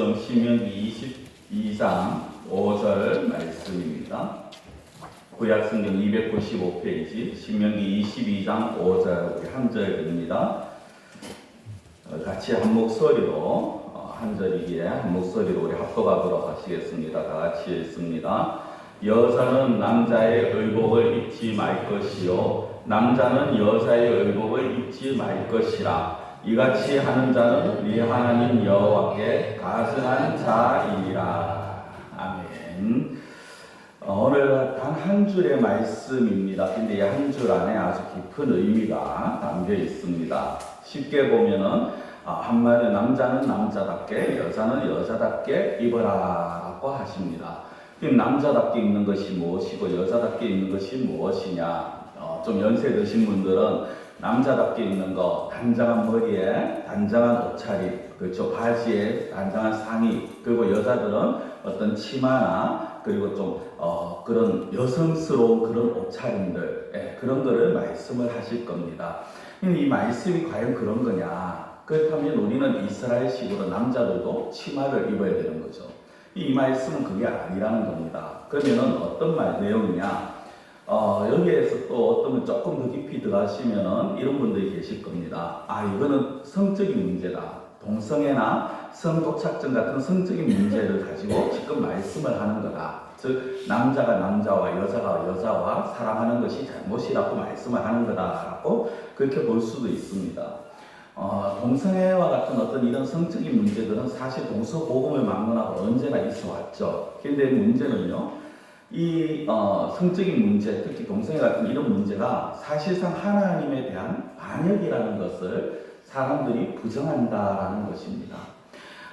말씀 신명기 22장 5절 말씀입니다. 구약성경 295페이지 신명기 22장 5절 우리 한 절입니다. 같이 한 목소리로 한 절이기에 한 목소리로 우리 합독하도록 하시겠습니다. 다 같이 읽습니다. 여자는 남자의 의복을 입지 말 것이요 남자는 여자의 의복을 입지 말 것이라. 이같이 하는 자는 우리 하나님 여호와께 가증한 자이니라. 아멘. 오늘 단 한 줄의 말씀입니다. 근데 이 한 줄 안에 아주 깊은 의미가 담겨 있습니다. 쉽게 보면은 한마디로 남자는 남자답게 여자는 여자답게 입어라라고 하십니다. 그럼 남자답게 입는 것이 무엇이고 여자답게 입는 것이 무엇이냐? 좀 연세 드신 분들은 남자답게 입는 거, 단정한 머리에 단정한 옷차림, 그렇죠. 바지에 단정한 상의, 그리고 여자들은 어떤 치마나 그리고 좀 그런 여성스러운 그런 옷차림들, 그런 거를 말씀을 하실 겁니다. 이 말씀이 과연 그런 거냐? 그렇다면 우리는 이스라엘식으로 남자들도 치마를 입어야 되는 거죠. 이 말씀은 그게 아니라는 겁니다. 그러면은 어떤 내용이냐? 여기에서 또 어떤 분 조금 더 깊이 들어가시면은 이런 분들이 계실 겁니다. 이거는 성적인 문제다. 동성애나 성도착증 같은 성적인 문제를 가지고 지금 말씀을 하는 거다. 즉, 남자가 남자와 여자가 여자와 사랑하는 것이 잘못이라고 말씀을 하는 거다라고 그렇게 볼 수도 있습니다. 동성애와 같은 어떤 이런 성적인 문제들은 사실 동서고금을 막론하고 언제나 있어 왔죠. 그런데 문제는요, 이 성적인 문제, 특히 동성애 같은 이런 문제가 사실상 하나님에 대한 반역이라는 것을 사람들이 부정한다라는 것입니다.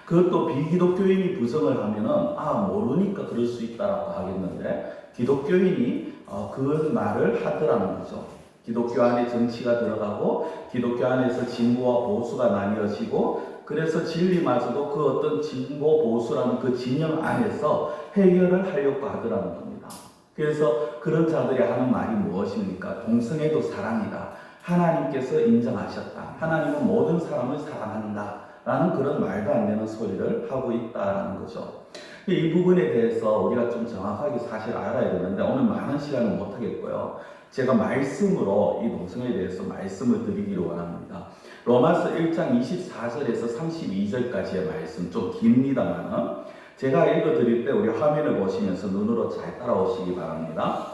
그것도 비기독교인이 부정을 하면은 모르니까 그럴 수 있다라고 하겠는데, 기독교인이 그 말을 하더라는 거죠. 기독교 안에 정치가 들어가고 기독교 안에서 진보와 보수가 나뉘어지고, 그래서 진리마저도 그 어떤 진보 보수라는 그 진영 안에서 해결을 하려고 하더라는 겁니다. 그래서 그런 자들이 하는 말이 무엇입니까? 동성애도 사랑이다. 하나님께서 인정하셨다. 하나님은 모든 사람을 사랑한다. 라는 그런 말도 안 되는 소리를 하고 있다라는 거죠. 이 부분에 대해서 우리가 좀 정확하게 사실 알아야 되는데 오늘 많은 시간은 못 하겠고요. 제가 말씀으로 이 동성애에 대해서 말씀을 드리기를 원합니다. 로마서 1장 24절에서 32절까지의 말씀 좀 깁니다만은 제가 읽어드릴 때 우리 화면을 보시면서 눈으로 잘 따라오시기 바랍니다.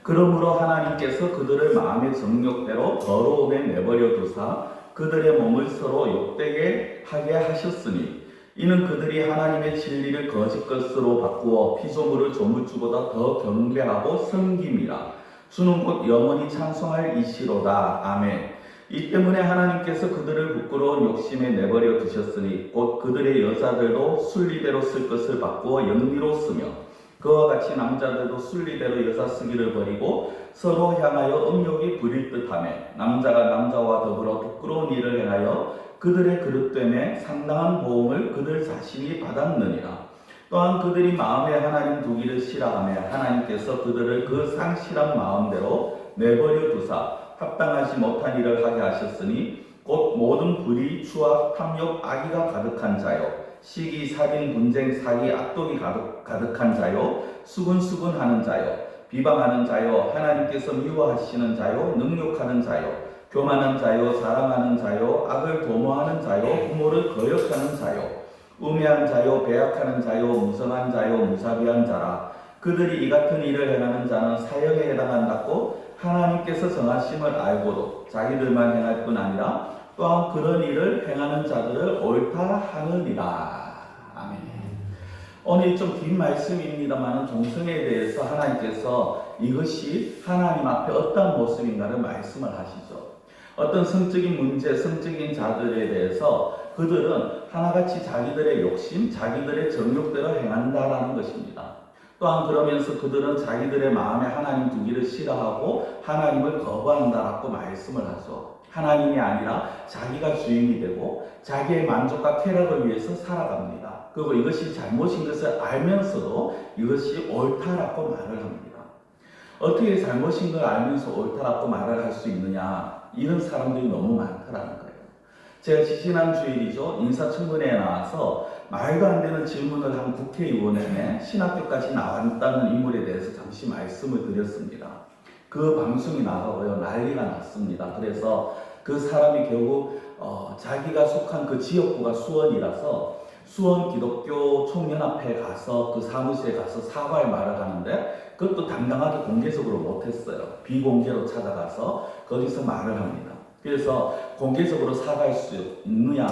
그러므로 하나님께서 그들을 마음의 정욕대로 더러움에 내버려 두사 그들의 몸을 서로 욕되게 하게 하셨으니 이는 그들이 하나님의 진리를 거짓 것으로 바꾸어 피조물을 조물주보다 더 경배하고 섬김이라. 주는 곧 영원히 찬송할 이시로다. 아멘. 이 때문에 하나님께서 그들을 부끄러운 욕심에 내버려 두셨으니 곧 그들의 여자들도 순리대로 쓸 것을 바꾸어 영리로 쓰며 그와 같이 남자들도 순리대로 여자 쓰기를 버리고 서로 향하여 음욕이 부릴 듯하며 남자가 남자와 더불어 부끄러운 일을 행하여 그들의 그릇됨에 상당한 보응을 그들 자신이 받았느니라. 또한 그들이 마음에 하나님 두기를 싫어하며 하나님께서 그들을 그 상실한 마음대로 내버려 두사 합당하지 못한 일을 하게 하셨으니 곧 모든 불의, 추악, 탐욕, 악의가 가득한 자요 시기, 살인, 분쟁, 사기, 악독이 가득한 자요 수근수근하는 자요 비방하는 자요 하나님께서 미워하시는 자요 능욕하는 자요 교만한 자요 사랑하는 자요 악을 도모하는 자요 부모를 거역하는 자요 우매한 자요 배약하는 자요 무성한 자요 무사비한 자라. 그들이 이 같은 일을 행하는 자는 사형에 해당한다고 하나님께서 정하심을 알고도 자기들만 행할 뿐 아니라 또한 그런 일을 행하는 자들을 옳다 하느니라. 아멘. 오늘 좀 긴 말씀입니다만 동성애에 대해서 하나님께서 이것이 하나님 앞에 어떤 모습인가를 말씀을 하시죠. 어떤 성적인 문제, 성적인 자들에 대해서 그들은 하나같이 자기들의 욕심, 자기들의 정욕대로 행한다라는 것입니다. 또한 그러면서 그들은 자기들의 마음에 하나님 두기를 싫어하고 하나님을 거부한다라고 말씀을 하죠. 하나님이 아니라 자기가 주인이 되고 자기의 만족과 쾌락을 위해서 살아갑니다. 그리고 이것이 잘못인 것을 알면서도 이것이 옳다라고 말을 합니다. 어떻게 잘못인 걸 알면서 옳다라고 말을 할 수 있느냐? 이런 사람들이 너무 많다라는 거예요. 제가 지지난 주일이죠. 인사청문회에 나와서 말도 안 되는 질문을 한 국회의원 중에 신학교까지 나왔다는 인물에 대해서 잠시 말씀을 드렸습니다. 그 방송이 나가고요. 난리가 났습니다. 그래서 그 사람이 결국 자기가 속한 그 지역구가 수원이라서 수원 기독교 총연합회에 가서 그 사무실에 가서 사과의 말을 하는데 그것도 당당하게 공개적으로 못했어요. 비공개로 찾아가서 거기서 말을 합니다. 그래서 공개적으로 사과할 수 있느냐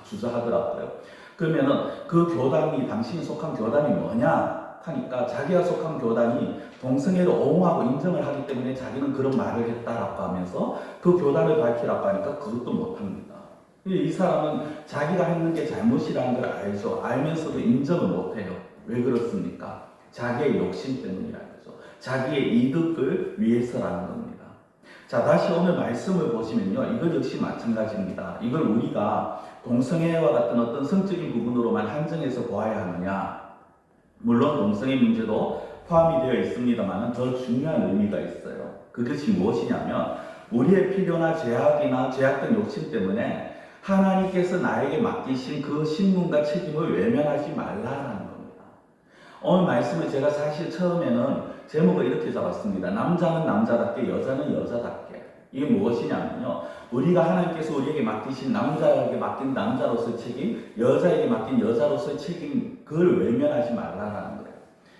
주저하더라고요. 그러면은 그 교단이 당신이 속한 교단이 뭐냐 하니까 자기가 속한 교단이 동성애를 옹호하고 인정을 하기 때문에 자기는 그런 말을 했다라고 하면서 그 교단을 밝히라고 하니까 그것도 못합니다. 이 사람은 자기가 했는 게 잘못이라는 걸 알죠. 알면서도 인정을 못해요. 왜 그렇습니까? 자기의 욕심 때문이라는 거죠. 자기의 이득을 위해서라는 겁니다. 자, 다시 오늘 말씀을 보시면요. 이것 역시 마찬가지입니다. 이걸 우리가 동성애와 같은 어떤 성적인 부분으로만 한정해서 보아야 하느냐. 물론 동성애 문제도 포함이 되어 있습니다만 더 중요한 의미가 있어요. 그것이 무엇이냐면 우리의 필요나 죄악된 욕심 때문에 하나님께서 나에게 맡기신 그 신분과 책임을 외면하지 말라는 겁니다. 오늘 말씀을 제가 사실 처음에는 제목을 이렇게 잡았습니다. 남자는 남자답게, 여자는 여자답게. 이게 무엇이냐면요. 우리가 하나님께서 우리에게 맡기신 남자에게 맡긴 남자로서의 책임, 여자에게 맡긴 여자로서의 책임, 그걸 외면하지 말라는 거예요.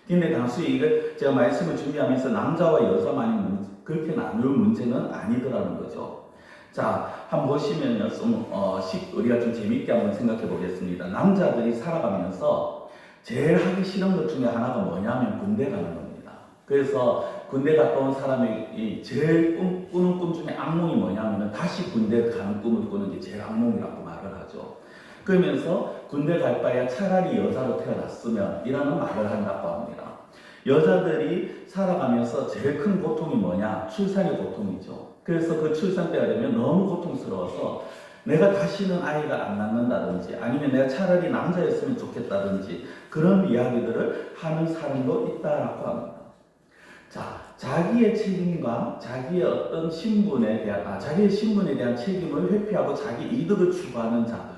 근데 단순히 이걸 제가 말씀을 준비하면서 남자와 여자만이 그렇게 나눌 문제는 아니더라는 거죠. 자, 한번 보시면요. 우리가 좀 재밌게 한번 생각해 보겠습니다. 남자들이 살아가면서 제일 하기 싫은 것 중에 하나가 뭐냐면 군대 가는 겁니다. 그래서 군대 갔다 온 사람이 제일 꾸는 꿈 중에 악몽이 뭐냐면 다시 군대 가는 꿈을 꾸는 게 제일 악몽이라고 말을 하죠. 그러면서 군대 갈 바에야 차라리 여자로 태어났으면 이라는 말을 한다고 합니다. 여자들이 살아가면서 제일 큰 고통이 뭐냐? 출산의 고통이죠. 그래서 그 출산 때가 되면 너무 고통스러워서 내가 다시는 아이가 안 낳는다든지 아니면 내가 차라리 남자였으면 좋겠다든지 그런 이야기들을 하는 사람도 있다라고 합니다. 자, 자기의 책임과 자기의 어떤 자기의 신분에 대한 책임을 회피하고 자기 이득을 추구하는 자들,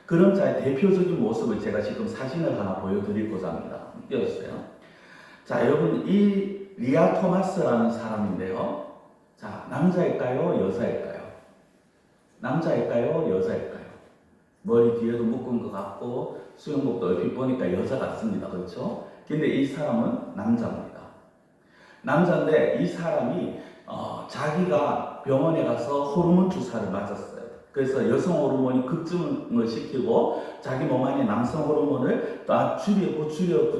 그런 자의 대표적인 모습을 제가 지금 사진을 하나 보여드리고자 합니다. 띄워주세요. 자, 여러분 이 리아 토마스라는 사람인데요. 자, 남자일까요? 여자일까요? 남자일까요? 여자일까요? 머리 뒤에도 묶은 것 같고 수영복도 얼핏 보니까 여자 같습니다. 그렇죠? 근데 이 사람은 남자입니다. 남자인데 이 사람이 자기가 병원에 가서 호르몬 주사를 맞았어요. 그래서 여성 호르몬이 급증을 시키고 자기 몸 안에 남성 호르몬을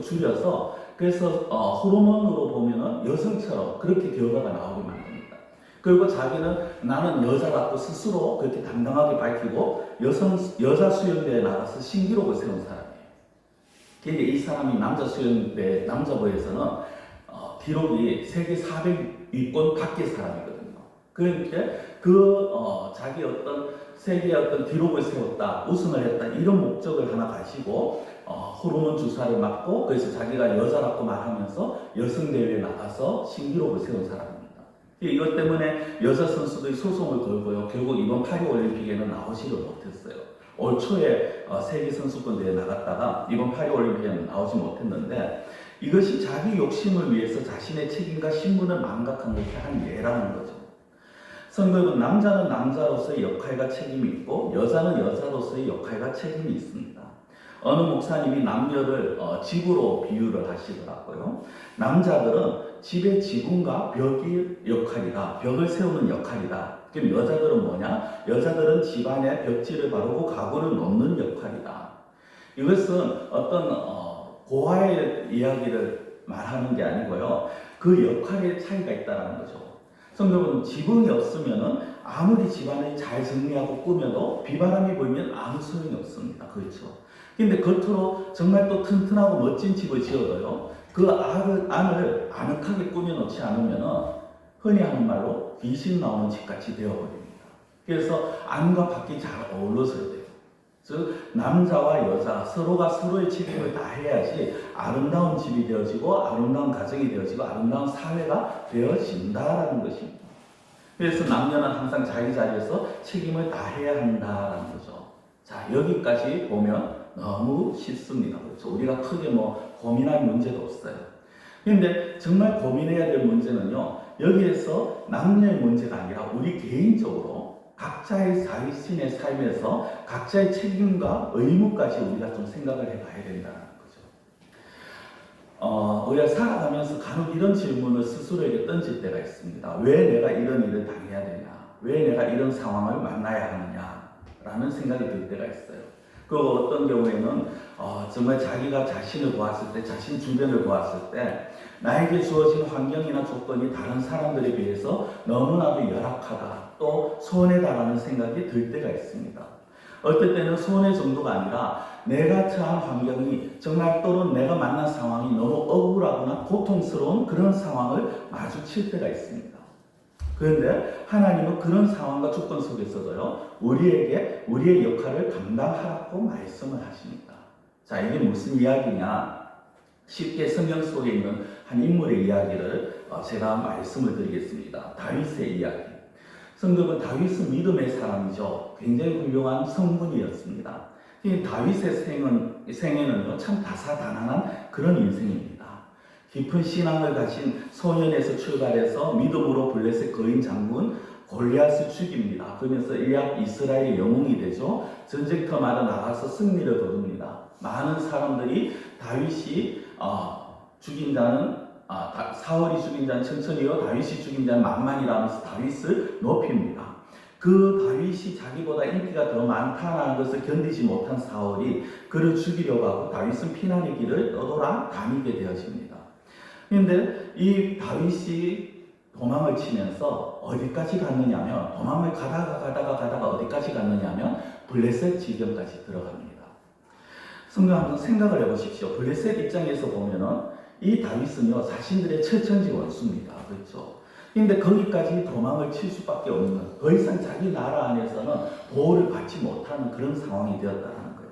줄여서 그래서 호르몬으로 보면은 여성처럼 그렇게 결과가 나오게 만듭니다. 그리고 자기는 나는 여자라고 스스로 그렇게 당당하게 밝히고 여자 수영대에 나가서 신기록을 세운 사람이에요. 근데 이 사람이 남자 수영대 남자부에서는 기록이 세계 400위권 밖의 사람이거든요. 그러니까 자기 어떤 세계의 어떤 기록을 세웠다, 우승을 했다 이런 목적을 하나 가지고 호르몬 주사를 맞고 그래서 자기가 여자라고 말하면서 여성 대회에 나가서 신기록을 세운 사람입니다. 이것 때문에 여자 선수들이 소송을 걸고요. 결국 이번 파리 올림픽에는 나오지를 못했어요. 올 초에 세계 선수권 대회에 나갔다가 이번 파리 올림픽에는 나오지 못했는데 이것이 자기 욕심을 위해서 자신의 책임과 신분을 망각한 것의 한 예라는 거죠. 성경은 남자는 남자로서의 역할과 책임이 있고 여자는 여자로서의 역할과 책임이 있습니다. 어느 목사님이 남녀를 집으로 비유를 하시더라고요. 남자들은 집의 지붕과 벽을 세우는 역할이다. 그럼 여자들은 뭐냐? 여자들은 집안에 벽지를 바르고 가구를 놓는 역할이다. 이것은 어떤 고아의 이야기를 말하는 게 아니고요. 그 역할의 차이가 있다는 거죠. 성경은 지붕이 없으면 아무리 집안을 잘 정리하고 꾸며도 비바람이 불면 아무 소용이 없습니다. 그렇죠. 근데 겉으로 정말 또 튼튼하고 멋진 집을 지어도요. 그 안을 아늑하게 꾸며놓지 않으면 흔히 하는 말로 귀신 나오는 집같이 되어버립니다. 그래서 안과 밖이 잘 어우러져야 돼요. 즉 남자와 여자 서로가 서로의 책임을 다해야지 아름다운 집이 되어지고 아름다운 가정이 되어지고 아름다운 사회가 되어진다라는 것입니다. 그래서 남녀는 항상 자기 자리에서 책임을 다해야 한다라는 거죠. 자, 여기까지 보면 너무 쉽습니다. 그렇죠? 우리가 크게 뭐 고민할 문제도 없어요. 그런데 정말 고민해야 될 문제는요, 여기에서 남녀의 문제가 아니라 우리 개인적으로 각자의 자신의 삶에서 각자의 책임과 의무까지 우리가 좀 생각을 해봐야 된다는 거죠. 우리가 살아가면서 간혹 이런 질문을 스스로에게 던질 때가 있습니다. 왜 내가 이런 일을 당해야 되냐? 왜 내가 이런 상황을 만나야 하느냐? 라는 생각이 들 때가 있어요. 그 어떤 경우에는 정말 자기가 자신을 보았을 때, 자신 주변을 보았을 때 나에게 주어진 환경이나 조건이 다른 사람들에 비해서 너무나도 열악하다, 또 손해다라는 생각이 들 때가 있습니다. 어떨 때는 손해 정도가 아니라 내가 처한 환경이 정말 또는 내가 만난 상황이 너무 억울하거나 고통스러운 그런 상황을 마주칠 때가 있습니다. 그런데 하나님은 그런 상황과 조건 속에서도요, 우리에게 우리의 역할을 감당하라고 말씀을 하십니다. 자, 이게 무슨 이야기냐? 쉽게 성경 속에 있는 한 인물의 이야기를 제가 말씀을 드리겠습니다. 다윗의 이야기. 성경은 다윗은 믿음의 사람이죠. 굉장히 훌륭한 성군이었습니다. 다윗의 생애는 참 다사다난한 그런 인생입니다. 깊은 신앙을 가진 소년에서 출발해서 믿음으로 블레셋 거인 장군 골리앗을 죽입니다. 그러면서 이스라엘의 영웅이 되죠. 전쟁터마다 나가서 승리를 거둡니다. 많은 사람들이 다윗이 죽인 자는 사울이 죽인 자는 천천히요, 다윗이 죽인 자는 만만이라 하면서 다윗을 높입니다. 그 다윗이 자기보다 인기가 더 많다는 것을 견디지 못한 사울이 그를 죽이려고 하고 다윗은 피난의 길을 떠돌아 다니게 되어집니다. 그런데 이 다윗이 도망을 치면서 어디까지 갔느냐면, 도망을 가다가 어디까지 갔느냐면 블레셋 지경까지 들어갑니다. 성경 한번 생각을 해보십시오. 블레셋 입장에서 보면은 이 다윗은요, 자신들의 철천지 원수입니다. 그렇죠? 근데 거기까지 도망을 칠 수밖에 없는, 더 이상 자기 나라 안에서는 보호를 받지 못하는 그런 상황이 되었다는 거예요.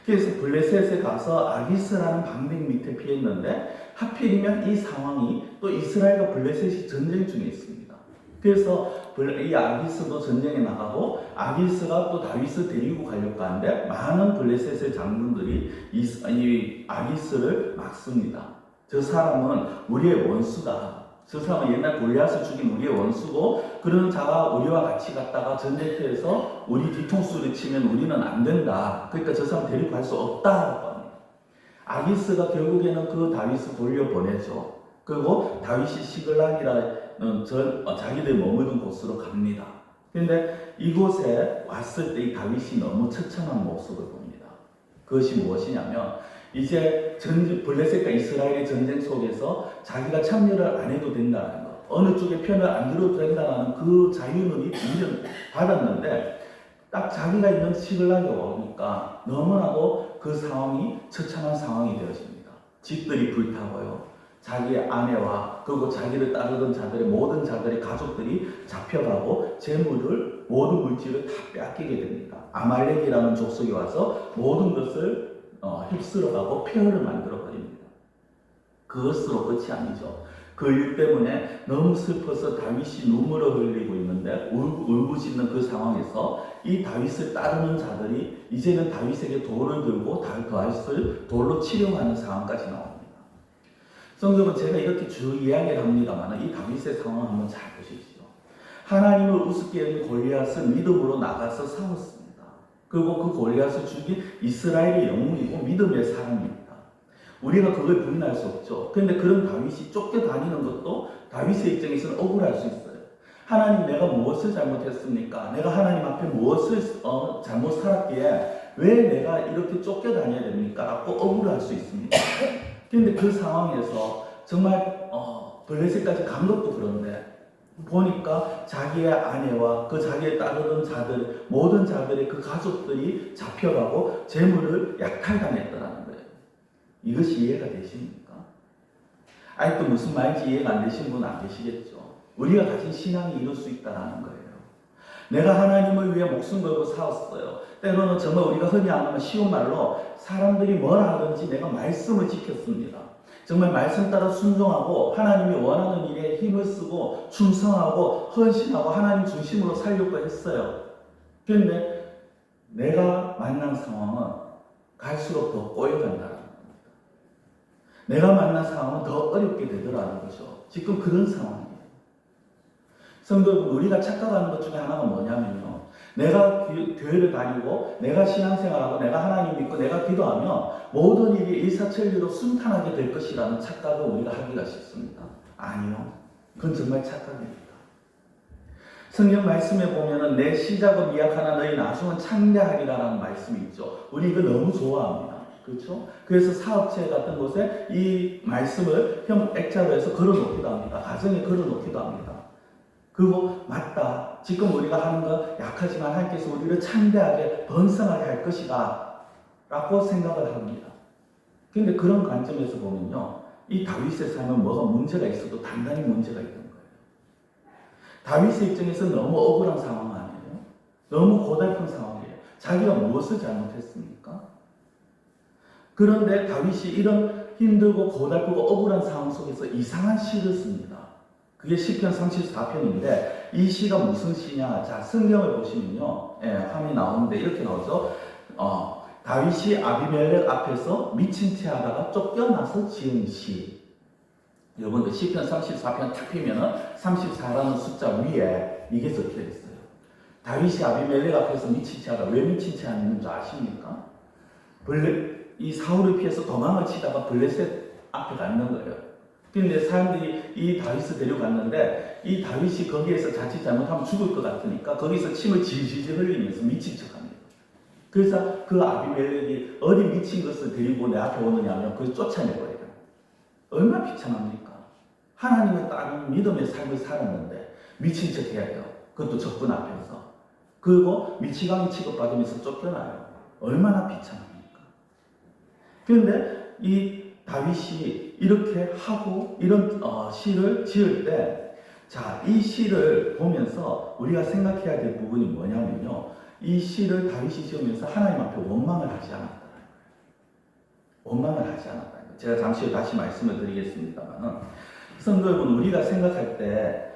그래서 블레셋에 가서 아기스라는 방백 밑에 피했는데 하필이면 이 상황이 또 이스라엘과 블레셋이 전쟁 중에 있습니다. 그래서 이 아기스도 전쟁에 나가고 아기스가 또 다윗을 데리고 가려고 하는데 많은 블레셋의 장군들이 이 아기스를 막습니다. 저 사람은 우리의 원수다. 저 사람은 옛날 골리앗을 죽인 우리의 원수고, 그런 자가 우리와 같이 갔다가 전쟁터에서 우리 뒤통수를 치면 우리는 안 된다. 그러니까 저 사람 데리고 갈 수 없다라고 합니다. 아기스가 결국에는 그 다윗을 돌려보내죠. 그리고 다윗이 시글락이라는 자기들 머무는 곳으로 갑니다. 그런데 이곳에 왔을 때 이 다윗이 너무 처참한 모습을 봅니다. 그것이 무엇이냐면, 이제 블레셋과 이스라엘의 전쟁 속에서 자기가 참여를 안 해도 된다는 것, 어느 쪽에 편을 안 들어도 된다는 그 자유는 받았는데 딱 자기가 있는 시글락에 오니까 너무나도 그 상황이 처참한 상황이 되어집니다. 집들이 불타고요, 자기의 아내와 그리고 자기를 따르던 자들의 모든 자들의 가족들이 잡혀가고 재물을, 모든 물질을 다 빼앗기게 됩니다. 아말렉이라는 족속이 와서 모든 것을 휩쓸어가고 폐허를 만들어버립니다. 그것으로 끝이 아니죠. 그 일 때문에 너무 슬퍼서 다윗이 눈물을 흘리고 있는데 울부짖는 그 상황에서 이 다윗을 따르는 자들이 이제는 다윗에게 돌을 들고 다윗을 돌로 치려하는 상황까지 나옵니다. 성경은 제가 이렇게 쭉 이야기를 합니다만 이 다윗의 상황을 한번 잘 보십시오. 하나님을 우습게 여긴 골리앗은 믿음으로 나가서 싸웠습니다. 그리고 그 골리앗을 죽인 이스라엘의 영웅이고 믿음의 사람입니다. 우리가 그걸 부인할 수 없죠. 그런데 그런 다윗이 쫓겨다니는 것도 다윗의 입장에서는 억울할 수 있어요. 하나님, 내가 무엇을 잘못했습니까? 내가 하나님 앞에 무엇을 잘못 살았기에 왜 내가 이렇게 쫓겨다녀야 됩니까? 라고 억울할 수 있습니다. 그런데 그 상황에서 정말 블레셋까지 간 것도 그런데 보니까 자기의 아내와 그 자기의 따르던 자들, 모든 자들의 그 가족들이 잡혀가고 재물을 약탈당했다는 거예요. 이것이 이해가 되십니까? 아직도 무슨 말인지 이해가 안 되신 분은 안 계시겠죠. 우리가 가진 신앙이 이럴 수 있다는 거예요. 내가 하나님을 위해 목숨 걸고 싸웠어요. 때로는 정말 우리가 흔히 하는 쉬운 말로 사람들이 뭐라 하든지 내가 말씀을 지켰습니다. 정말 말씀 따라 순종하고 하나님이 원하는 일에 힘을 쓰고 충성하고 헌신하고 하나님 중심으로 살려고 했어요. 그런데 내가 만난 상황은 갈수록 더 꼬여간다는 겁니다. 내가 만난 상황은 더 어렵게 되더라는 거죠. 지금 그런 상황이에요. 성도 여러분, 우리가 착각하는 것 중에 하나가 뭐냐면요. 내가 교회를 다니고 내가 신앙생활하고 내가 하나님 믿고 내가 기도하면 모든 일이 일사천리로 순탄하게 될 것이라는 착각을 우리가 하기가 쉽습니다. 아니요. 그건 정말 착각입니다. 성경 말씀에 보면은 내 시작은 미약하나 너희 나중은 창대하리라는 말씀이 있죠. 우리 이거 너무 좋아합니다. 그렇죠? 그래서 사업체 같은 곳에 이 말씀을 액자로 해서 걸어놓기도 합니다. 가정에 걸어놓기도 합니다. 그리고 맞다. 지금 우리가 하는 거 약하지만 하나님께서 우리를 창대하게 번성하게 할 것이다 라고 생각을 합니다. 그런데 그런 관점에서 보면요. 이 다윗의 삶은 뭐가 문제가 있어도 단단히 문제가 있는 거예요. 다윗의 입장에서 너무 억울한 상황 아니에요? 너무 고달픈 상황이에요. 자기가 무엇을 잘못했습니까? 그런데 다윗이 이런 힘들고 고달프고 억울한 상황 속에서 이상한 시를 씁니다. 그게 시편 34편인데 이 시가 무슨 시냐? 자, 성경을 보시면요. 화면이 나오는데 이렇게 나오죠. 다윗이 아비멜렉 앞에서 미친 채 하다가 쫓겨나서 지은 시. 여러분들 시편 34편 탁 피면은 34라는 숫자 위에 이게 적혀 있어요. 다윗이 아비멜렉 앞에서 미친 채 하다가 왜 미친 채 하는 줄 아십니까? 이 사울을 피해서 도망을 치다가 블레셋 앞에 갔는 거예요. 그런데 사람들이 이 다윗을 데려갔는데 이 다윗이 거기에서 자칫 잘못하면 죽을 것 같으니까 거기서 침을 질질 흘리면서 미친 척합니다. 그래서 그 아비멜렉이 어디 미친 것을 데리고 내 앞에 오느냐면 그걸 쫓아내버려요. 얼마나 비참합니까? 하나님을 따르는 믿음의 삶을 살았는데 미친 척 해야 돼요. 그것도 적군 앞에서. 그리고 미치광이 취급받으면서 쫓겨나요. 얼마나 비참합니까? 그런데 이 다윗이 이렇게 하고 이런 시를 지을 때, 자, 이 시를 보면서 우리가 생각해야 될 부분이 뭐냐면요. 이 시를 다윗이 지으면서 하나님 앞에 원망을 하지 않았다는 거예요. 원망을 하지 않았다는 거예요. 제가 잠시 후에 다시 말씀을 드리겠습니다만은, 성도 여러분, 우리가 생각할 때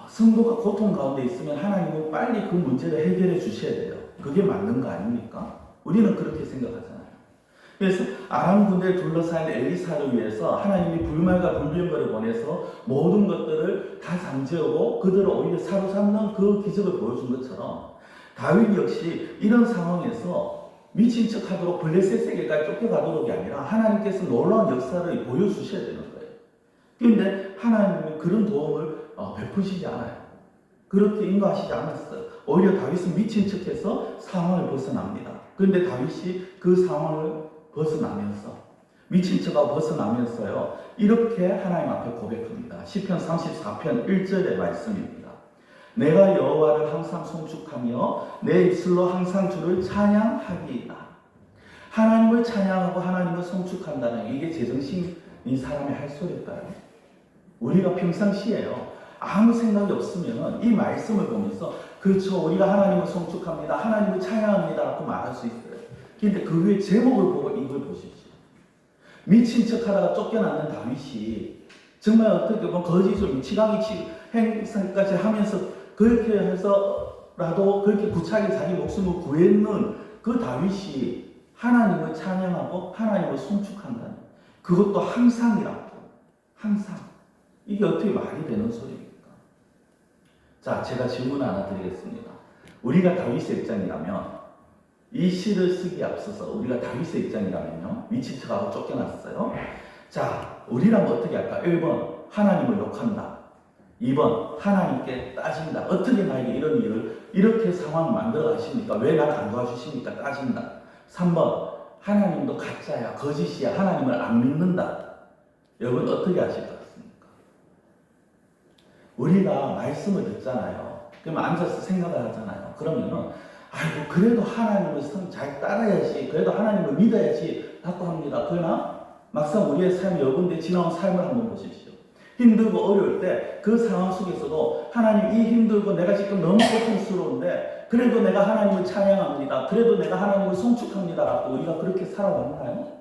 성도가 고통 가운데 있으면 하나님은 빨리 그 문제를 해결해 주셔야 돼요. 그게 맞는 거 아닙니까? 우리는 그렇게 생각하잖아요. 그래서 아람 군대를 둘러싸인 엘리사를 위해서 하나님이 불말과 불병거를 보내서 모든 것들을 다 잠재우고 그들을 오히려 사로잡는 그 기적을 보여준 것처럼 다윗 역시 이런 상황에서 미친 척하도록 블레셋에게까지 쫓겨가도록이 아니라 하나님께서 놀라운 역사를 보여주셔야 되는 거예요. 그런데 하나님은 그런 도움을 베푸시지 않아요. 그렇게 인도하시지 않았어요. 오히려 다윗은 미친 척해서 상황을 벗어납니다. 그런데 다윗이 그 상황을 벗어나면서 미친 척하고 벗어나면서요. 이렇게 하나님 앞에 고백합니다. 시편 34편 1절의 말씀입니다. 내가 여호와를 항상 송축하며 내 입술로 항상 주를 찬양하리이다. 하나님을 찬양하고 하나님을 송축한다는 이게 제정신인 사람의 할 소리일까요? 우리가 평상시에요. 아무 생각이 없으면 이 말씀을 보면서 그렇죠. 우리가 하나님을 송축합니다. 하나님을 찬양합니다. 라고 말할 수 있어요. 그런데 그 위에 제목을 보고 이걸 보십시오. 미친 척하다가 쫓겨나는 다윗이 정말 어떻게 보면 거짓으로 미치광이 행사까지 하면서 그렇게 해서라도 그렇게 구차하게 자기 목숨을 구했는 그 다윗이 하나님을 찬양하고 하나님을 송축한다는 그것도 항상이라고. 항상. 이게 어떻게 말이 되는 소리입니까? 자, 제가 질문 하나 드리겠습니다. 우리가 다윗의 입장이라면 이 시를 쓰기에 앞서서 우리가 다윗의 입장이라면요. 미친 척하고 쫓겨났어요. 자, 우리라면 어떻게 할까? 1번, 하나님을 욕한다. 2번, 하나님께 따진다. 어떻게 나에게 이런 일을 이렇게 상황을 만들어 가십니까? 왜 날 안 도와주십니까? 따진다. 3번, 하나님도 가짜야, 거짓이야, 하나님을 안 믿는다. 여러분 어떻게 하실 것 같습니까? 우리가 말씀을 듣잖아요. 그러면 앉아서 생각을 하잖아요. 그러면은 아이고 그래도 하나님을 잘 따라야지, 그래도 하나님을 믿어야지 라고 합니다. 그러나 막상 우리의 삶 여러분들 지나온 삶을 한번 보십시오. 힘들고 어려울 때 그 상황 속에서도 하나님 이 힘들고 내가 지금 너무 고통스러운데 그래도 내가 하나님을 찬양합니다. 그래도 내가 하나님을 송축합니다 라고 우리가 그렇게 살아왔나요?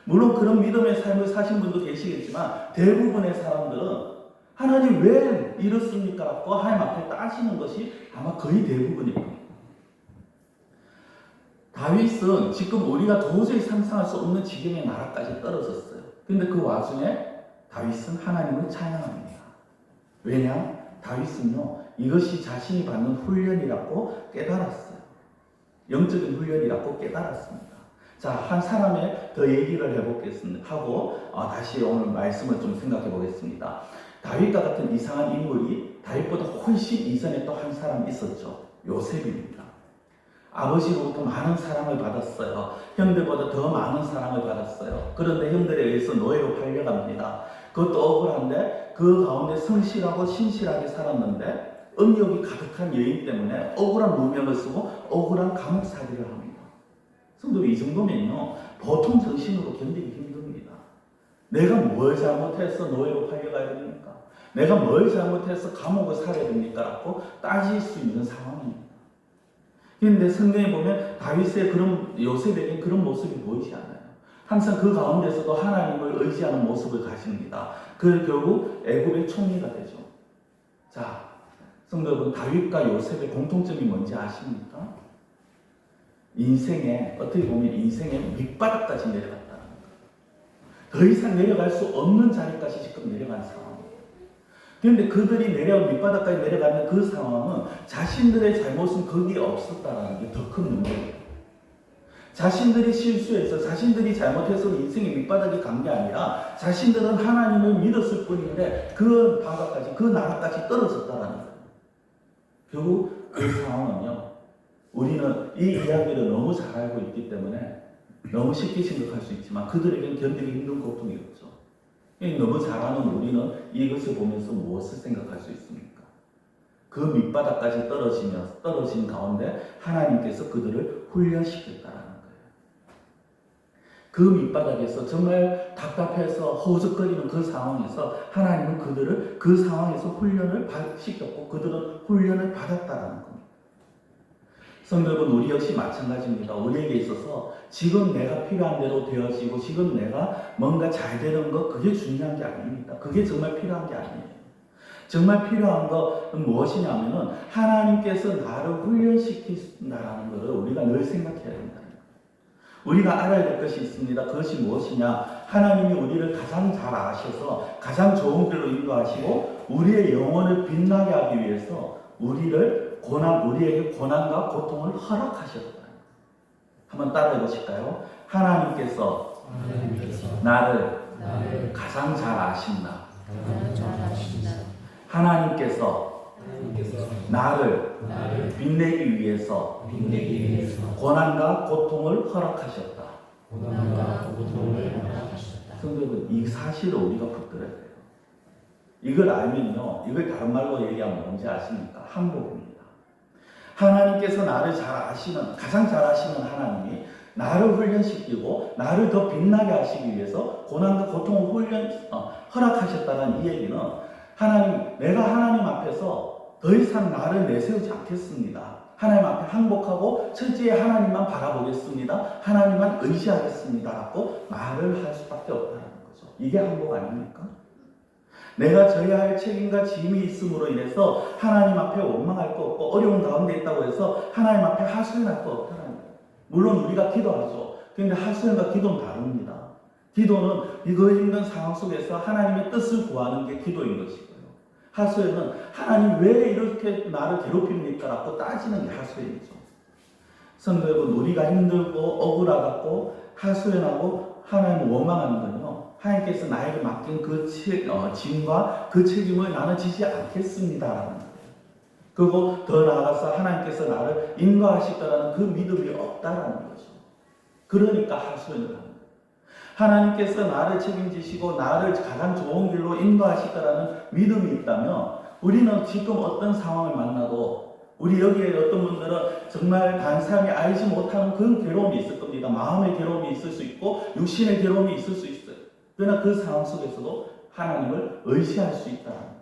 물론 그런 믿음의 삶을 사신 분도 계시겠지만 대부분의 사람들은 하나님 왜 이렇습니까? 라고 하나님 앞에 따지는 것이 아마 거의 대부분일 겁니다. 다윗은 지금 우리가 도저히 상상할 수 없는 지경의 나라까지 떨어졌어요. 근데 그 와중에 다윗은 하나님을 찬양합니다. 왜냐? 다윗은요, 이것이 자신이 받는 훈련이라고 깨달았어요. 영적인 훈련이라고 깨달았습니다. 자, 한 사람의 더 얘기를 해보겠습니다. 하고 다시 오늘 말씀을 좀 생각해 보겠습니다. 다윗과 같은 이상한 인물이 다윗보다 훨씬 이전에 또 한 사람이 있었죠. 요셉입니다. 아버지로부터 많은 사랑을 받았어요. 형들보다 더 많은 사랑을 받았어요. 그런데 형들에 의해서 노예로 팔려갑니다. 그것도 억울한데 그 가운데 성실하고 신실하게 살았는데 음욕이 가득한 여인 때문에 억울한 누명을 쓰고 억울한 감옥살이를 합니다. 성도 이 정도면요, 보통 정신으로 견디기 힘듭니다. 내가 뭘 잘못해서 노예로 팔려가야 됩니까? 내가 뭘 잘못해서 감옥을 살아야 됩니까? 라고 따질 수 있는 상황입니다. 그런데 성경에 보면 다윗의 요셉에게 그런 모습이 보이지 않아요. 항상 그 가운데서도 하나님을 의지하는 모습을 가집니다. 그 결국 애굽의 총리가 되죠. 자, 성도 여러분, 다윗과 요셉의 공통점이 뭔지 아십니까? 인생에, 어떻게 보면 인생의 밑바닥까지 내려갔다는 거예요. 더 이상 내려갈 수 없는 자리까지 지금 내려간 상황이에요. 그런데 그들이 밑바닥까지 내려가는 그 상황은 자신들의 잘못은 거기에 없었다는 게 더 큰 문제예요. 자신들이 실수해서 자신들이 잘못해서 인생의 밑바닥에 간 게 아니라 자신들은 하나님을 믿었을 뿐인데 그 바닥까지, 그 나라까지 떨어졌다는 거예요. 결국 그 상황은요, 우리는 이 이야기를 너무 잘 알고 있기 때문에 너무 쉽게 생각할 수 있지만 그들에게는 견디기 힘든 고통이었죠. 너무 잘 아는 우리는 이것을 보면서 무엇을 생각할 수 있습니까? 그 밑바닥까지 떨어진 가운데 하나님께서 그들을 훈련시켰다라는 거예요. 그 밑바닥에서 정말 답답해서 허우적거리는 그 상황에서 하나님은 그들을 그 상황에서 훈련을 시켰고 그들은 훈련을 받았다라는 겁니다. 성도 여러분, 우리 역시 마찬가지입니다. 우리에게 있어서 지금 내가 필요한 대로 되어지고 지금 내가 뭔가 잘 되는 것, 그게 중요한 게 아닙니다. 그게 정말 필요한 게 아니에요. 정말 필요한 것은 무엇이냐면은 하나님께서 나를 훈련시킨다라는 것을 우리가 늘 생각해야 된다. 우리가 알아야 될 것이 있습니다. 그것이 무엇이냐? 하나님이 우리를 가장 잘 아셔서 가장 좋은 길로 인도하시고 우리의 영혼을 빛나게 하기 위해서 우리에게 고난과 고통을 허락하셨다. 한번 따라해 보실까요? 하나님께서 나를 가장 잘 아신다. 하나님께서 나를 빛내기 위해서 고난과 고통을 허락하셨다. 성도 여러분, 이 사실을 우리가 붙들어야 돼요. 이걸 알면요, 이걸 다른 말로 얘기하면 뭔지 아십니까? 항복입니다. 하나님께서 나를 가장 잘 아시는 하나님이 나를 훈련시키고 나를 더 빛나게 하시기 위해서 고난과 고통을 허락하셨다는 이 얘기는 내가 하나님 앞에서 더 이상 나를 내세우지 않겠습니다. 하나님 앞에 항복하고 철저히 하나님만 바라보겠습니다. 하나님만 의지하겠습니다. 라고 말을 할 수밖에 없다는 거죠. 이게 항복 아닙니까? 내가 져야 할 책임과 짐이 있음으로 인해서 하나님 앞에 원망할 거 없고 어려운 가운데 있다고 해서 하나님 앞에 하소연할 거 없다는 거예요. 물론 우리가 기도하죠. 그런데 하소연과 기도는 다릅니다. 기도는 이거 힘든 상황 속에서 하나님의 뜻을 구하는 게 기도인 것이고요. 하소연은 하나님 왜 이렇게 나를 괴롭힙니까? 라고 따지는 게 하소연이죠. 성도 여러분, 우리가 힘들고 억울하고 하소연하고 하나님을 원망하는 건요, 하나님께서 나에게 맡긴 그 짐과 그 책임을 나는 지지 않겠습니다라는 거예요. 그리고 더 나아가서 하나님께서 나를 인도하실 거라는 그 믿음이 없다라는 거죠. 그러니까 하소연을 합니다. 하나님께서 나를 책임지시고 나를 가장 좋은 길로 인도하실 거라는 믿음이 있다면 우리는 지금 어떤 상황을 만나도 우리 여기에 어떤 분들은 정말 다른 사람이 알지 못하는 그런 괴로움이 있을 겁니다. 마음의 괴로움이 있을 수 있고 육신의 괴로움이 있을 수 있어요. 그러나 그 상황 속에서도 하나님을 의지할 수 있다는 거예요.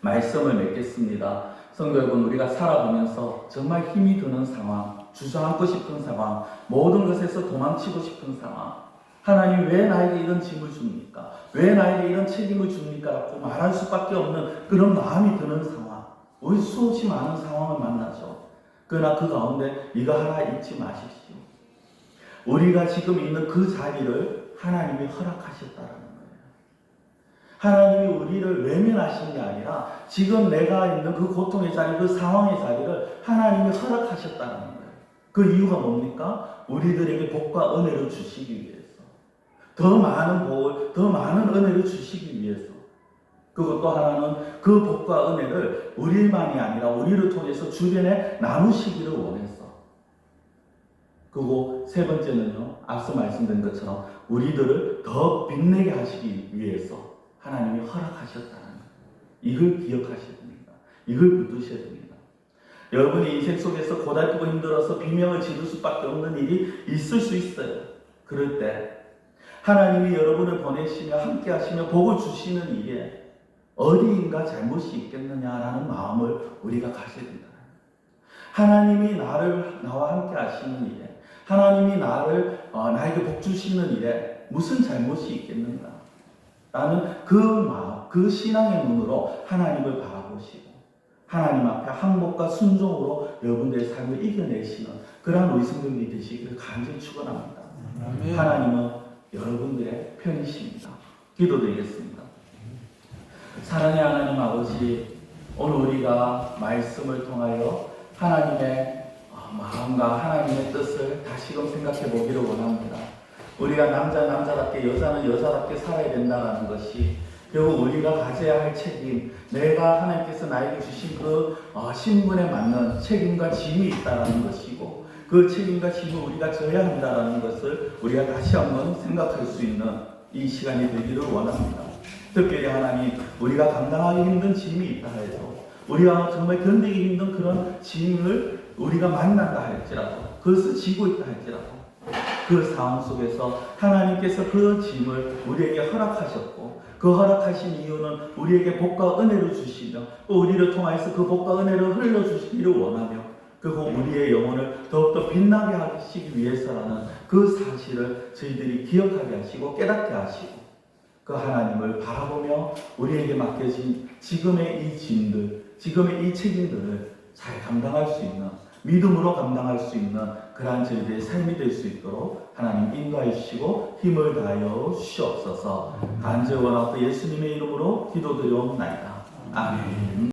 말씀을 맺겠습니다. 성도 여러분, 우리가 살아가면서 정말 힘이 드는 상황, 주저앉고 싶은 상황, 모든 것에서 도망치고 싶은 상황, 하나님 왜 나에게 이런 짐을 줍니까? 왜 나에게 이런 책임을 줍니까? 라고 말할 수밖에 없는 그런 마음이 드는 상황, 우리 수없이 많은 상황을 만나죠. 그러나 그 가운데 이거 하나 잊지 마십시오. 우리가 지금 있는 그 자리를 하나님이 허락하셨다는 거예요. 하나님이 우리를 외면하신 게 아니라 지금 내가 있는 그 고통의 자리, 그 상황의 자리를 하나님이 허락하셨다는 거예요. 그 이유가 뭡니까? 우리들에게 복과 은혜를 주시기 위해서. 더 많은 복을, 더 많은 은혜를 주시기 위해서. 그리고 또 하나는 그 복과 은혜를 우리만이 아니라 우리를 통해서 주변에 나누시기를 원해서. 그리고 세 번째는요, 앞서 말씀드린 것처럼 우리들을 더 빛내게 하시기 위해서 하나님이 허락하셨다는 거예요. 이걸 기억하셔야 됩니다. 이걸 붙드셔야 됩니다. 여러분이 인생 속에서 고달프고 힘들어서 비명을 지를 수밖에 없는 일이 있을 수 있어요. 그럴 때 하나님이 여러분을 보내시며 함께 하시며 복을 주시는 일에 어디인가 잘못이 있겠느냐라는 마음을 우리가 가져야 된다. 하나님이 나와 함께 하시는 일에, 하나님이 나에게 복 주시는 일에 무슨 잘못이 있겠는가? 라는 그 마음, 그 신앙의 눈으로 하나님을 바라보시고 하나님 앞에 항복과 순종으로 여러분들의 삶을 이겨내시는 그러한 의성들이 되시기를 간절히 축원합니다. 하나님은 여러분들의 편이십니다. 기도드리겠습니다. 사랑의 하나님 아버지, 오늘 우리가 말씀을 통하여 하나님의 마음과 하나님의 뜻을 다시금 생각해 보기를 원합니다. 우리가 남자답게 여자는 여자답게 살아야 된다는 것이 결국 우리가 가져야 할 책임, 내가 하나님께서 나에게 주신 그 신분에 맞는 책임과 짐이 있다는 것이고 그 책임과 짐을 우리가 져야 한다는 것을 우리가 다시 한번 생각할 수 있는 이 시간이 되기를 원합니다. 특별히 하나님, 우리가 감당하기 힘든 짐이 있다 해서 우리가 정말 견디기 힘든 그런 짐을 우리가 만난다 할지라도 그것을 지고 있다 할지라도 그 상황 속에서 하나님께서 그 짐을 우리에게 허락하셨고 그 허락하신 이유는 우리에게 복과 은혜를 주시며 또 우리를 통하여서 그 복과 은혜를 흘려주시기를 원하며 그리고 우리의 영혼을 더욱더 빛나게 하시기 위해서라는 그 사실을 저희들이 기억하게 하시고 깨닫게 하시고 그 하나님을 바라보며 우리에게 맡겨진 지금의 이 짐들, 지금의 이 책임들을 잘 감당할 수 있는, 믿음으로 감당할 수 있는 그러한 저희들의 삶이 될 수 있도록 하나님 인도해 주시고 힘을 다하여 주시옵소서. 간절히 원하옵고 예수님의 이름으로 기도드리옵나이다. 아멘.